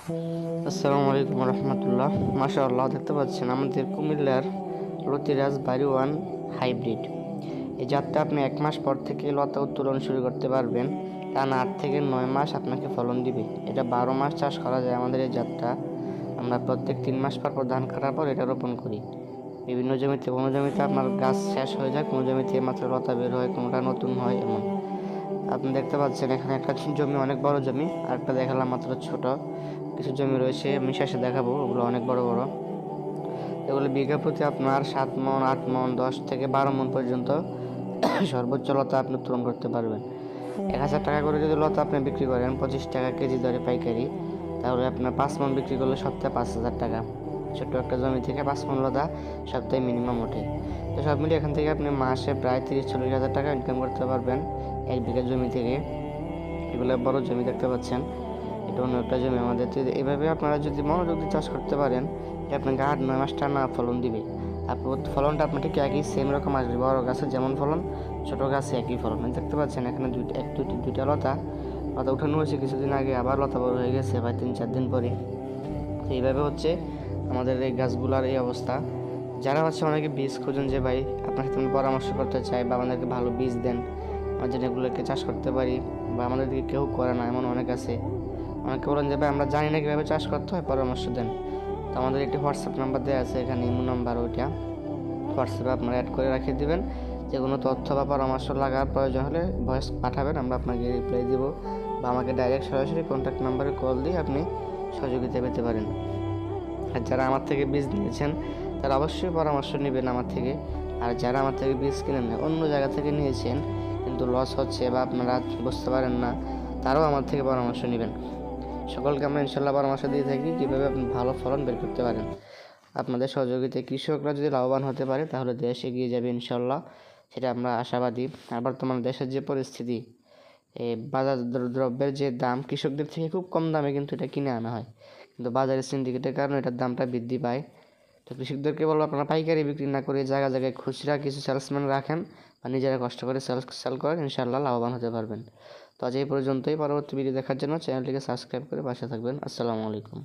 আসসালামু আলাইকুম রহমতুল্লাহ। মাশাআল্লাহ, দেখতে পাচ্ছেন আমাদের কুমিল্লার লতিরাজ বাড়ি ওয়ান হাইব্রিড। এই জাতটা আপনি 1 মাস পর থেকে লতা উত্তোলন শুরু করতে পারবেন। টানা 8 থেকে 9 মাস আপনাকে ফলন দিবে। এটা 12 মাস চাষ করা যায়। আমাদের এই জাতটা আমরা প্রত্যেক 3 মাস পর ধান কাটার পর এটা রোপণ করি। বিভিন্ন জমিতে, কোনো জমিতে আপনার গাছ শেষ হয়ে যায়, কোনো জমিতে মাত্র লতা বের হয়, কোনোটা নতুন হয়। এমন আপনি দেখতে পাচ্ছেন এখানে একটা জমি অনেক বড় জমি, আর একটা দেখালাম মাত্র ছোট কিছু জমি রয়েছে। আমি শেষে দেখাবো, ওগুলো অনেক বড় বড়। এগুলো বিঘা প্রতি আপনার 7 মণ, 8 মণ, 10 থেকে 12 মণ পর্যন্ত সর্বোচ্চ লতা আপনি উত্তোলন করতে পারবেন। 1000 টাকা করে যদি লতা আপনি বিক্রি করেন 25 টাকা কেজি দরে পাইকারি, তাহলে আপনার 5 মণ বিক্রি করলে সপ্তাহে 5000 টাকা। ছোট্ট একটা জমি থেকে 5 মণ লতা সপ্তাহে মিনিমাম ওঠে। তো সব মিলিয়ে এখান থেকে আপনি মাসে প্রায় 30-40 হাজার টাকা ইনকাম করতে পারবেন 1 বিঘা জমি থেকে। এগুলো বড় জমি দেখতে পাচ্ছেন, এটা অন্য একটা জমি আমাদের। তো এইভাবে আপনারা যদি মনোযোগ দিয়ে চাষ করতে পারেন, আপনাকে 8-9 মাস টানা ফলন দিবে। ফলনটা আপনার ঠিক একই সেম রকম আসবে। বড় গাছে যেমন ফলন, ছোট গাছে একই ফলন। দেখতে পাচ্ছেন এখানে দুইটা লতা উঠানো হয়েছে কিছুদিন আগে, আবার লতা বড় হয়ে গেছে প্রায় 3-4 দিন পরে। তো এইভাবে হচ্ছে আমাদের এই গাছগুলার এই অবস্থা। যারা অনেকে বীজ খুঁজেন যে ভাই আপনার সাথে আমি পরামর্শ করতে চাই বা আমাদেরকে ভালো বীজ দেন, আমরা যেন এগুলোকে চাষ করতে পারি, বা আমাদের দিকে কেউ করে না এমন অনেক আছে। অনেকে বলেন যে ভাই আমরা জানি না কীভাবে চাষ করতে হয়, পরামর্শ দেন। তো আমাদের একটি হোয়াটসঅ্যাপ নাম্বার দেওয়া আছে এখানে, ইমো নাম্বার। ওইটা হোয়াটসঅ্যাপে আপনারা অ্যাড করে রাখিয়ে দেবেন। যে কোনো তথ্য বা পরামর্শ লাগার প্রয়োজন হলে ভয়েস পাঠাবেন, আমরা আপনাকে রিপ্লাই দেব, বা আমাকে ডাইরেক্ট সরাসরি কন্ট্যাক্ট নাম্বারে কল দিয়ে আপনি সহযোগিতা পেতে পারেন। আর যারা আমার থেকে বীজ নিয়েছেন তারা অবশ্যই পরামর্শ নেবেন আমার থেকে। আর যারা আমার থেকে বীজ কিনেন না, অন্য জায়গা থেকে নিয়েছেন কিন্তু লস হচ্ছে বা আপনারা বুঝতে পারেন না, তারাও আমার থেকে পরামর্শ নেবেন। সকলকে আমরা ইনশাল্লাহ পরামর্শ দিয়ে থাকি কীভাবে আপনি ভালো ফলন বের করতে পারেন। আপনাদের সহযোগিতায় কৃষকরা যদি লাভবান হতে পারে তাহলে দেশ এগিয়ে যাবে ইনশাল্লাহ, সেটা আমরা আশাবাদী। আর বর্তমান দেশের যে পরিস্থিতি, এই বাজার দ্রব্যের যে দাম, কৃষকদের থেকে খুব কম দামে কিন্তু এটা কিনে আনা হয়, কিন্তু বাজারে সিন্ডিকেটের কারণে এটার দামটা বৃদ্ধি পায়। তো কৃষকদেরকে বলবো আপনারা পাইকারি বিক্রি না করে জায়গায় জায়গায় খুচরা কিছু সেলসম্যান রাখেন, বা নিজেরা কষ্ট করে সেল করেন, ইনশাল্লাহ লাভবান হতে পারবেন। তো আজ এই পর্যন্তই। পরবর্তী ভিডিও দেখার জন্য চ্যানেলটিকে সাবস্ক্রাইব করে পাশে থাকবেন। আসসালামু আলাইকুম।